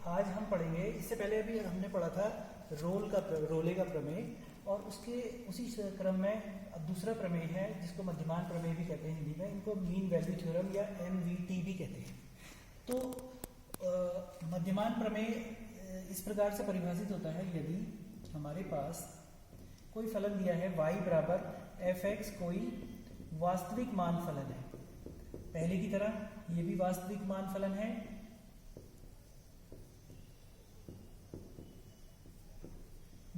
आज हम पढ़ेंगे, इससे पहले अभी हमने पढ़ा था रोले का प्रमेय, और उसके उसी क्रम में अब दूसरा प्रमेय है जिसको मध्यमान प्रमेय भी कहते हैं हिंदी में। इनको मीन वैल्यू थ्योरम या MVT भी कहते हैं। तो मध्यमान प्रमेय इस प्रकार से परिभाषित होता है, यदि हमारे पास कोई फलन दिया है y बराबर fx, कोई वास्तविक मान फलन है, पहले की तरह ये भी वास्तविक मान फलन है,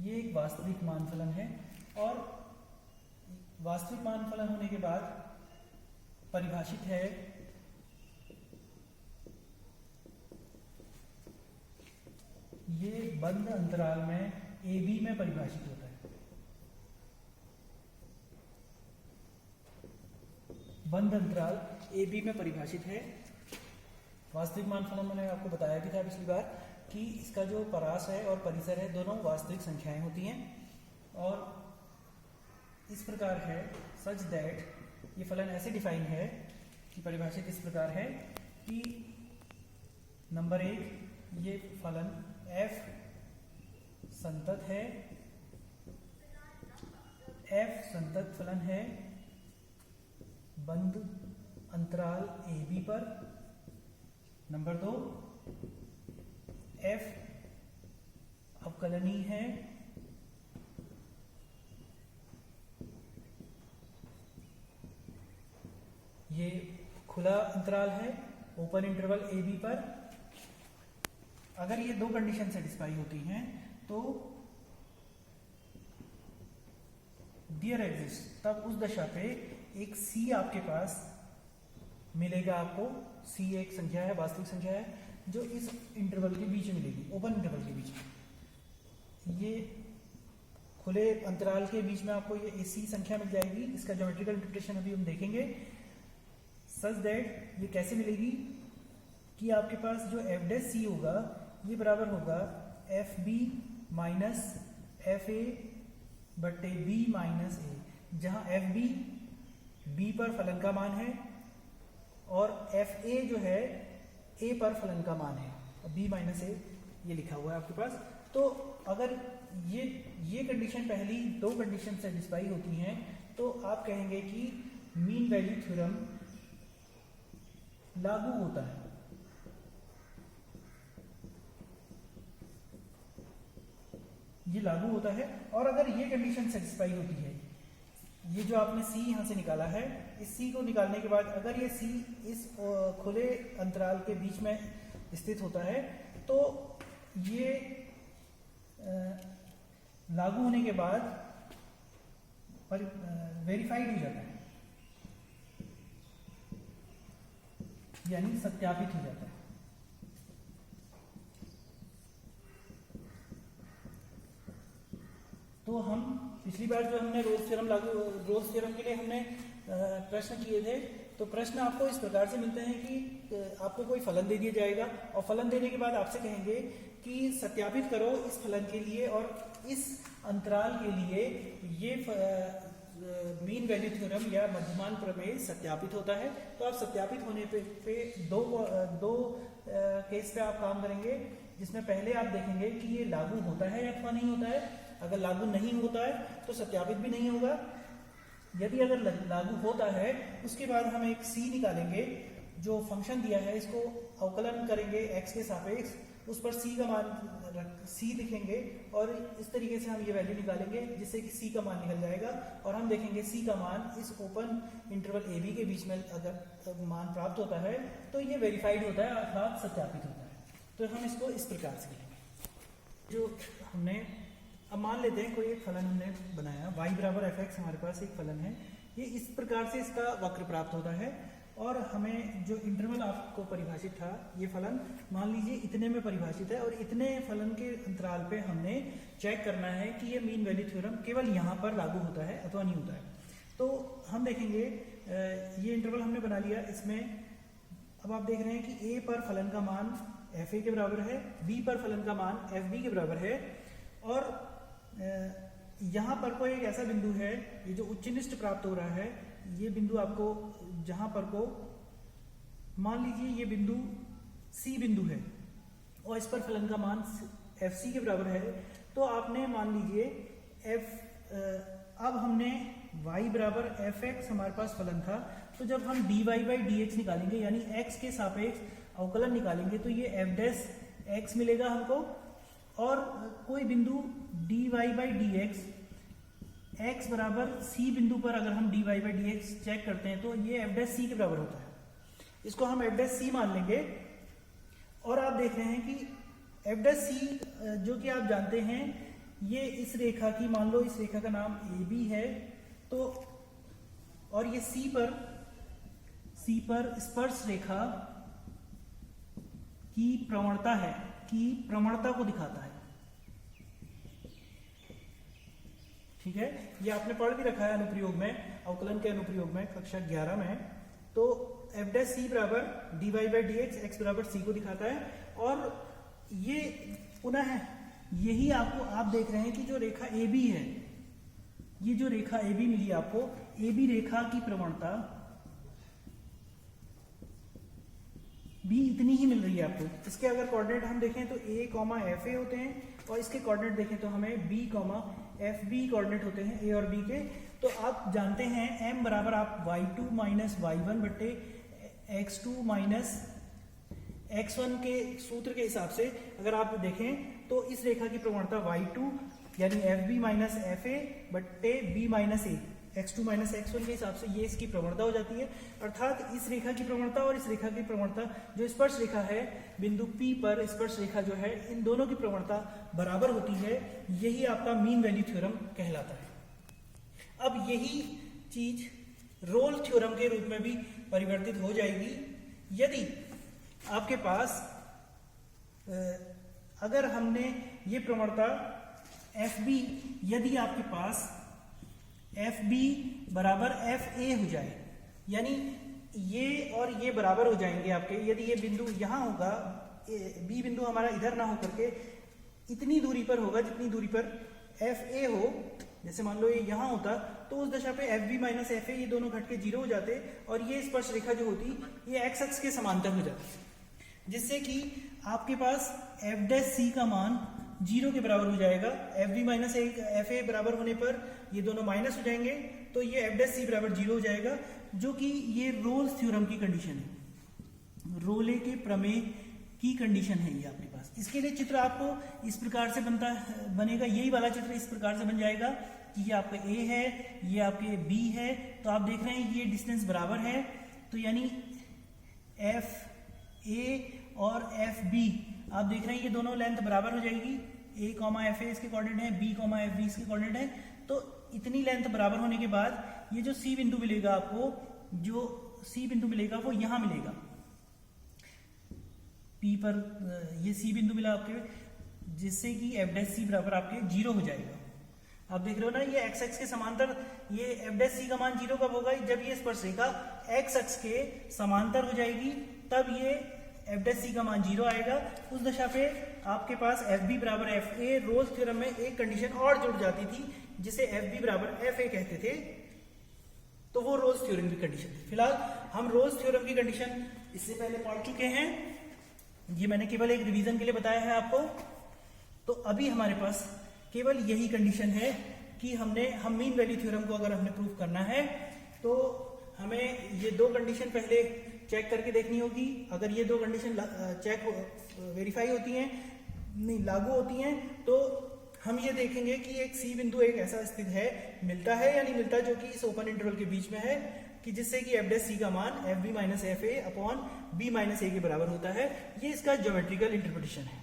ये एक वास्तविक मान फलन है, और वास्तविक मान फलन होने के बाद परिभाषित है ये बंद अंतराल में AB में परिभाषित होता है। बंद अंतराल AB में परिभाषित है। वास्तविक मान फलन मैंने आपको बताया भी था पिछली बार कि इसका जो परास है और परिसर है दोनों वास्तविक संख्याएं होती हैं, और इस प्रकार है सच दैट ये फलन ऐसे डिफाइन है कि परिभाषित इस प्रकार है कि नंबर 1 ये फलन f संतत है, f संतत फलन है बंद अंतराल AB पर। नंबर 2 f अवकलनीय है ये खुला अंतराल है ओपन इंटरवल AB पर। अगर ये दो कंडीशन सेटिस्फाई होती हैं तो डियर एग्जिस्ट, तब उस दशा पे एक C आपके पास मिलेगा। आपको C एक संख्या है, वास्तविक संख्या है, जो इस इंटरवल के बीच में मिलेगी, ओपन इंटरवल के बीच में। ये खुले अंतराल के बीच में आपको ये AC संख्या मिल जाएगी। इसका ज्योमेट्रिकल इंटरप्रिटेशन अभी हम देखेंगे। सच दैट ये कैसे मिलेगी कि आपके पास जो f' होगा ये बराबर होगा FB माइनस FA बटे B माइनस A, जहां FB B पर फलन का मान है और FA जो है A पर फलन का मान है, B माइनस A ये लिखा हुआ है आपके पास। तो अगर ये कंडीशन पहली दो कंडीशन सेटिस्फाई होती हैं तो आप कहेंगे कि मीन वैल्यू थ्योरम लागू होता है। ये लागू होता है। और अगर ये कंडीशन सेटिस्फाई होती है, ये जो आपने C यहां से निकाला है, इस C को निकालने के बाद अगर ये C इस खुले अंतराल के बीच में स्थित होता है तो ये लागू होने के बाद वेरीफाइड हो जाता है, यानी सत्यापित हो जाता है। तो हम पिछली बार जो हमने रोल्स थ्योरम के लिए हमने प्रश्न किए थे, तो प्रश्न आपको इस प्रकार से मिलते हैं कि आपको कोई फलन दे दिया जाएगा और फलन देने के बाद आपसे कहेंगे कि सत्यापित करो इस फलन के लिए और इस अंतराल के लिए ये मीन वैल्यू थ्योरम या मध्यमान प्रमेय सत्यापित होता है। तो आप सत्यापित होने पे दो केस पे आप काम करेंगे, जिसमें पहले आप देखेंगे कि ये लागू होता है अथवा नहीं होता है। अगर लागू नहीं होता है तो सत्यापित भी नहीं होगा। यदि अगर लागू होता है उसके बाद हम एक C निकालेंगे, जो फंक्शन दिया है इसको अवकलन करेंगे x के सापेक्ष, उस पर C का मान C लिखेंगे और इस तरीके से हम ये वैल्यू निकालेंगे जिससे कि C का मान निकल जाएगा। और हम देखेंगे C का मान इस ओपन इंटरवल AB के बीच में अगर मान प्राप्त होता है तो ये वेरीफाइड होता है अर्थात सत्यापित होता है। तो हम इसको इस प्रकार से लिखेंगे। जो हमने अब मान लेते हैं कोई एक फलन हमने बनाया, y बराबर fx हमारे पास एक फलन है, ये इस प्रकार से इसका वक्र प्राप्त होता है। और हमें जो इंटरवल आपको परिभाषित था, ये फलन मान लीजिए इतने में परिभाषित है और इतने फलन के अंतराल पे हमने चेक करना है कि ये मीन वैल्यू थ्योरम केवल यहाँ पर लागू होता है अथवा नहीं होता है। तो हम देखेंगे ये इंटरवल हमने बना लिया। इसमें अब आप देख रहे हैं कि A पर फलन का मान FA के बराबर है, B पर फलन का मान FB के बराबर है, और यहाँ पर कोई एक ऐसा बिंदु है, ये जो उच्चनिष्ठ प्राप्त हो रहा है, ये बिंदु आपको जहां पर को मान लीजिए ये बिंदु C बिंदु है, और इस पर फलन का मान एफ सी के बराबर है, तो आपने मान लीजिए अब हमने y बराबर एफ एक्स हमारे पास फलन था, तो जब हम dy बाई डी एक्स निकालेंगे यानी x के सापेक्ष अवकलन निकालेंगे तो ये एफ डैश एक्स मिलेगा हमको, और कोई बिंदु dy बाई डी एक्स बराबर c बिंदु पर अगर हम dy by D X check करते हैं तो ये एफ डैश सी के बराबर होता है। इसको हम एफ डैश सी मान लेंगे, और आप देख रहे हैं कि एफ डैश सी जो कि आप जानते हैं ये इस रेखा की, मान लो इस रेखा का नाम ए बी है, तो और ये सी पर स्पर्श रेखा की प्रवणता है, की प्रवणता को दिखाता है। ठीक है, ये आपने पढ़ भी रखा है अनुप्रयोग में, अवकलन के अनुप्रयोग में कक्षा 11 में। तो एफ डैश सी बराबर D Y by D X, X बराबर सी को दिखाता है। और ये पुनः यही आपको आप देख रहे हैं कि जो रेखा ए बी है, ये जो रेखा ए बी मिली आपको, ए बी रेखा की प्रवणता भी इतनी ही मिल रही है आपको। इसके अगर कोऑर्डिनेट हम देखें तो ए कॉमा एफ ए होते हैं, और इसके कोऑर्डिनेट देखें तो हमें B comma F B coordinate होते हैं, ए और बी के। तो आप जानते हैं m बराबर आप y2 माइनस y1 बट्टे x2 माइनस x1 के सूत्र के हिसाब से अगर आप देखें तो इस रेखा की प्रवणता y2 यानी F B minus F A बट्टे बी माइनस ए, x2 माइनस x1 के हिसाब से ये इसकी प्रवणता हो जाती है। अर्थात इस रेखा की प्रवणता और इस रेखा की प्रवणता, जो स्पर्श रेखा है बिंदु P पर स्पर्श रेखा जो है, इन दोनों की प्रवणता बराबर होती है। यही आपका मीन वैल्यू थ्योरम कहलाता है। अब यही चीज रोल थ्योरम के रूप में भी परिवर्तित हो जाएगी यदि आपके पास अगर हमने ये प्रवणता एफ बी, यदि आपके पास एफ बी बराबर एफ ए हो जाए, यानी ये और ये बराबर हो जाएंगे आपके, यदि ये बिंदु यहां होगा, बी बिंदु हमारा इधर ना होकर के इतनी दूरी पर होगा जितनी दूरी पर एफ ए हो, जैसे मान लो ये यहां होता, तो उस दशा पे F B minus F A ये दोनों घट के 0 हो जाते, और ये स्पर्श रेखा जो होती ये एक्स अक्ष के समांतर हो जाती, जिससे कि आपके पास एफ डैश सी का मान 0 के बराबर हो जाएगा। F B minus F A बराबर होने पर ये दोनों माइनस हो जाएंगे, तो ये एफ डैश सी बराबर 0 हो जाएगा, जो कि ये रोल्स थ्योरम की कंडीशन है, रोले के प्रमेय की कंडीशन है ये आपके पास। इसके लिए चित्र आपको इस प्रकार से बनेगा, यही वाला चित्र इस प्रकार से बन जाएगा कि ये आपका ए है, ये आपके बी है, तो आप देख रहे हैं ये डिस्टेंस बराबर है, तो यानी एफ ए और एफ बी आप देख रहे हैं ये दोनों लेंथ बराबर हो जाएगी। ए कॉमा एफ ए इसके कोऑर्डिनेट है, बी कॉमा एफ बी इसके कोऑर्डिनेट है, तो इतनी लेंथ बराबर होने के बाद ये जो सी बिंदु मिलेगा आपको, जो सी बिंदु मिलेगा वो यहां मिलेगा पी पर, ये सी बिंदु मिला आपके, जिससे कि एफ डैश सी बराबर आपके 0 हो जाएगा। आप देख रहे हो ना, ये एक्स एक्स के समांतर, ये एफ डैश सी का मान 0 कब होगा, जब ये स्पर्श रेखा एक्स अक्ष के समांतर हो जाएगी, तब ये एफ डैश सी का मान 0 आएगा। उस दशा पे आपके पास एफ बी बराबर एफ ए, रोल्स थ्योरम में एक कंडीशन और जुड़ जाती थी जिसे एफ बी बराबर एफ ए कहते थे, तो वो रोल्स थ्योरम की कंडीशन थी। फिलहाल हम रोल्स थ्योरम की कंडीशन इससे पहले पढ़ चुके हैं, ये मैंने केवल एक रिवीजन के लिए बताया है आपको। तो अभी हमारे पास केवल यही कंडीशन है कि हम मीन वैल्यू थ्योरम को अगर हमने प्रूव करना है तो हमें ये दो कंडीशन पहले चेक करके देखनी होगी। अगर ये दो कंडीशन वेरीफाई होती हैं, नहीं लागू होती हैं, तो हम ये देखेंगे कि एक सी बिंदु एक ऐसा स्थित है, मिलता है या नहीं मिलता, जो कि इस ओपन इंटरवल के बीच में है, कि जिससे कि एफ डैश सी का मान F B minus F A upon B minus A के बराबर होता है। ये इसका ज्योमेट्रिकल इंटरप्रिटेशन है।